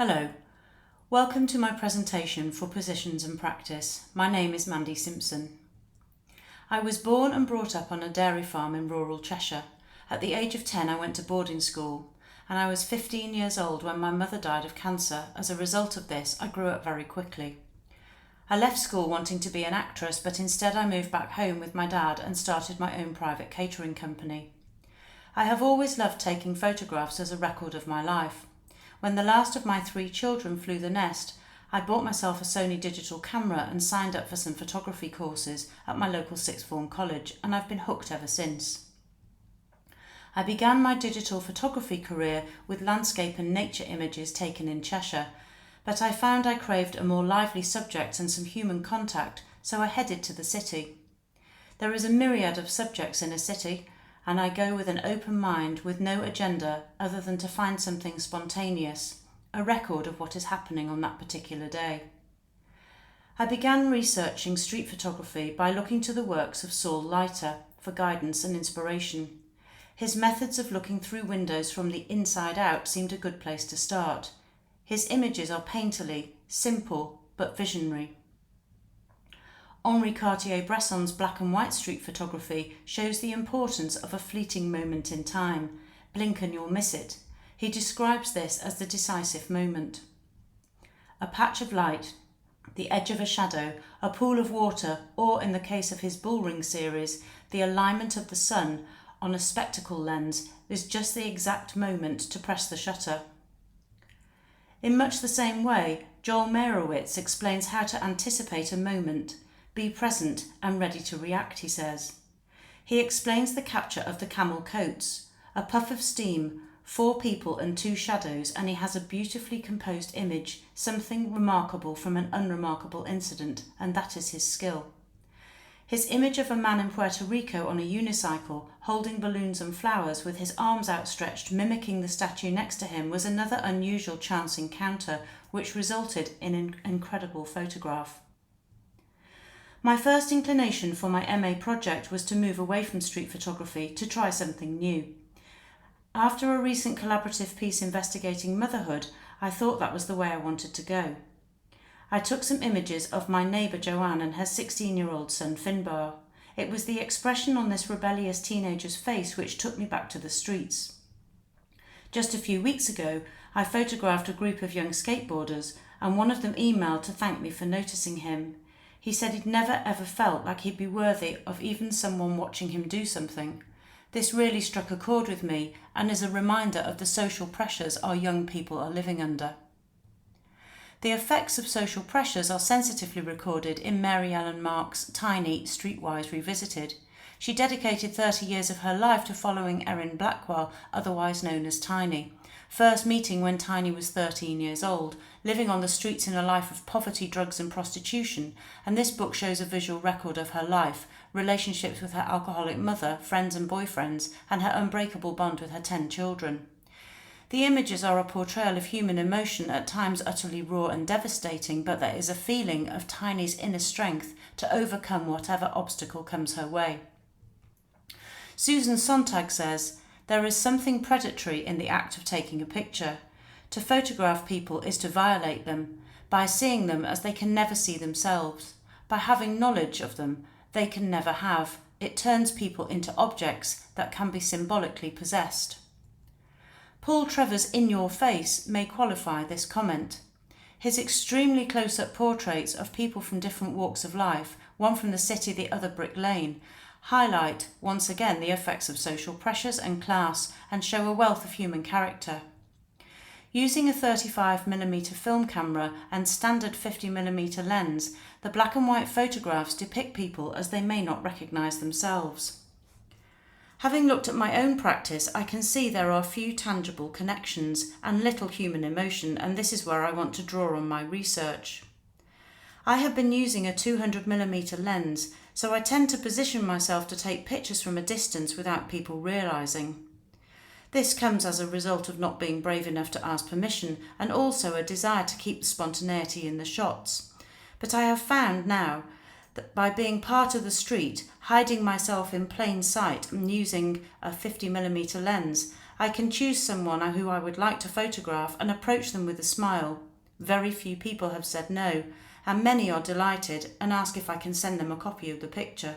Hello, welcome to my presentation for Positions and Practice. My name is Mandy Simpson. I was born and brought up on a dairy farm in rural Cheshire. At the age of 10 I went to boarding school and I was 15 years old when my mother died of cancer. As a result of this, I grew up very quickly. I left school wanting to be an actress, but instead I moved back home with my dad and started my own private catering company. I have always loved taking photographs as a record of my life. When the last of my 3 children flew the nest, I bought myself a Sony digital camera and signed up for some photography courses at my local sixth form college, and I've been hooked ever since. I began my digital photography career with landscape and nature images taken in Cheshire, but I found I craved a more lively subject and some human contact, so I headed to the city. There is a myriad of subjects in a city, and I go with an open mind with no agenda other than to find something spontaneous, a record of what is happening on that particular day. I began researching street photography by looking to the works of Saul Leiter for guidance and inspiration. His methods of looking through windows from the inside out seemed a good place to start. His images are painterly, simple, but visionary. Henri Cartier-Bresson's black and white street photography shows the importance of a fleeting moment in time. Blink and you'll miss it. He describes this as the decisive moment. A patch of light, the edge of a shadow, a pool of water, or in the case of his Bullring series, the alignment of the sun on a spectacle lens is just the exact moment to press the shutter. In much the same way, Joel Meyerowitz explains how to anticipate a moment. Be present and ready to react, he says. He explains the capture of the camel coats, a puff of steam, 4 people and 2 shadows, and he has a beautifully composed image, something remarkable from an unremarkable incident, and that is his skill. His image of a man in Puerto Rico on a unicycle, holding balloons and flowers with his arms outstretched, mimicking the statue next to him, was another unusual chance encounter, which resulted in an incredible photograph. My first inclination for my MA project was to move away from street photography to try something new. After a recent collaborative piece investigating motherhood, I thought that was the way I wanted to go. I took some images of my neighbour Joanne and her 16-year-old son Finbar. It was the expression on this rebellious teenager's face which took me back to the streets. Just a few weeks ago, I photographed a group of young skateboarders, and one of them emailed to thank me for noticing him. He said he'd never ever felt like he'd be worthy of even someone watching him do something. This really struck a chord with me and is a reminder of the social pressures our young people are living under. The effects of social pressures are sensitively recorded in Mary Ellen Mark's Tiny Streetwise Revisited. She dedicated 30 years of her life to following Erin Blackwell, otherwise known as Tiny. First meeting when Tiny was 13 years old, living on the streets in a life of poverty, drugs and prostitution, and this book shows a visual record of her life, relationships with her alcoholic mother, friends and boyfriends, and her unbreakable bond with her 10 children. The images are a portrayal of human emotion, at times utterly raw and devastating, but there is a feeling of Tiny's inner strength to overcome whatever obstacle comes her way. Susan Sontag says, "There is something predatory in the act of taking a picture. To photograph people is to violate them, by seeing them as they can never see themselves. By having knowledge of them they can never have. It turns people into objects that can be symbolically possessed." Paul Trevor's In Your Face may qualify this comment. His extremely close-up portraits of people from different walks of life, one from the city, the other Brick Lane, highlight once again the effects of social pressures and class and show a wealth of human character. Using a 35mm film camera and standard 50mm lens, the black and white photographs depict people as they may not recognise themselves. Having looked at my own practice, I can see there are few tangible connections and little human emotion, and this is where I want to draw on my research. I have been using a 200mm lens, so I tend to position myself to take pictures from a distance without people realising. This comes as a result of not being brave enough to ask permission, and also a desire to keep the spontaneity in the shots. But I have found now that by being part of the street, hiding myself in plain sight and using a 50mm lens, I can choose someone who I would like to photograph and approach them with a smile. Very few people have said no, and many are delighted and ask if I can send them a copy of the picture.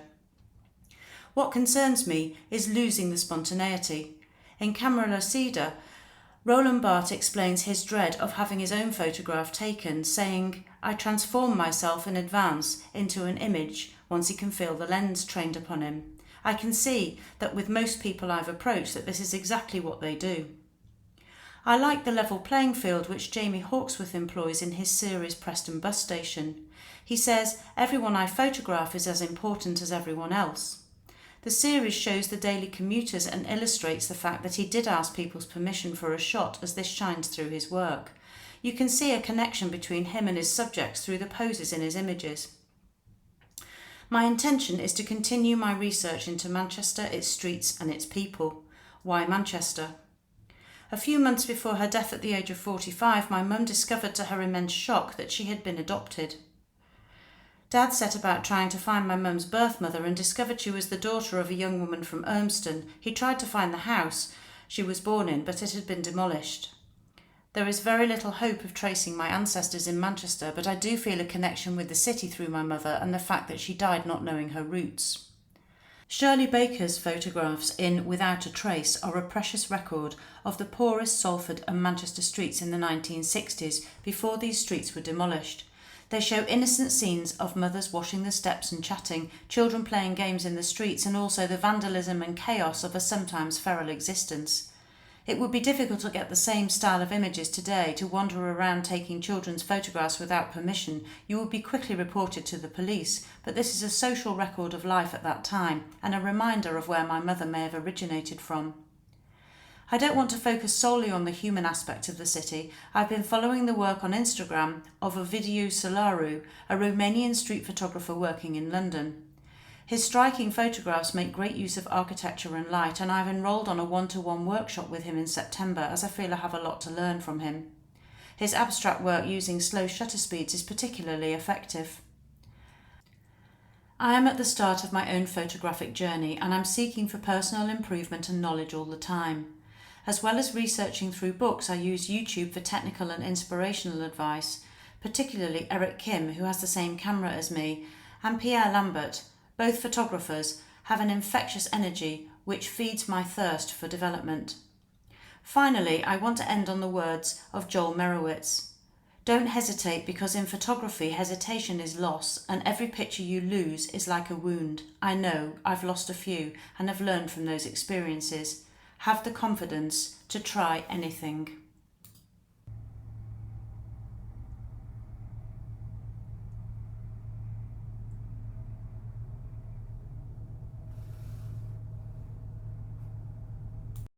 What concerns me is losing the spontaneity. In Camera Lucida, Roland Barthes explains his dread of having his own photograph taken, saying, "I transform myself in advance into an image once he can feel the lens trained upon him. I can see that with most people I've approached that this is exactly what they do." I like the level playing field which Jamie Hawksworth employs in his series Preston Bus Station. He says, "Everyone I photograph is as important as everyone else." The series shows the daily commuters and illustrates the fact that he did ask people's permission for a shot, as this shines through his work. You can see a connection between him and his subjects through the poses in his images. My intention is to continue my research into Manchester, its streets and its people. Why Manchester? A few months before her death at the age of 45, my mum discovered to her immense shock that she had been adopted. Dad set about trying to find my mum's birth mother and discovered she was the daughter of a young woman from Urmston. He tried to find the house she was born in, but it had been demolished. There is very little hope of tracing my ancestors in Manchester, but I do feel a connection with the city through my mother and the fact that she died not knowing her roots. Shirley Baker's photographs in Without a Trace are a precious record of the poorest Salford and Manchester streets in the 1960s, before these streets were demolished. They show innocent scenes of mothers washing the steps and chatting, children playing games in the streets, and also the vandalism and chaos of a sometimes feral existence. It would be difficult to get the same style of images today, to wander around taking children's photographs without permission. You would be quickly reported to the police, but this is a social record of life at that time, and a reminder of where my mother may have originated from. I don't want to focus solely on the human aspect of the city. I've been following the work on Instagram of Ovidiu Solaru, a Romanian street photographer working in London. His striking photographs make great use of architecture and light, and I've enrolled on a one-to-one workshop with him in September, as I feel I have a lot to learn from him. His abstract work using slow shutter speeds is particularly effective. I am at the start of my own photographic journey, and I'm seeking for personal improvement and knowledge all the time. As well as researching through books, I use YouTube for technical and inspirational advice, particularly Eric Kim, who has the same camera as me, and Pierre Lambert. Both photographers have an infectious energy which feeds my thirst for development. Finally, I want to end on the words of Joel Merowitz. Don't hesitate, because in photography hesitation is loss, and every picture you lose is like a wound. I know, I've lost a few and have learned from those experiences. Have the confidence to try anything.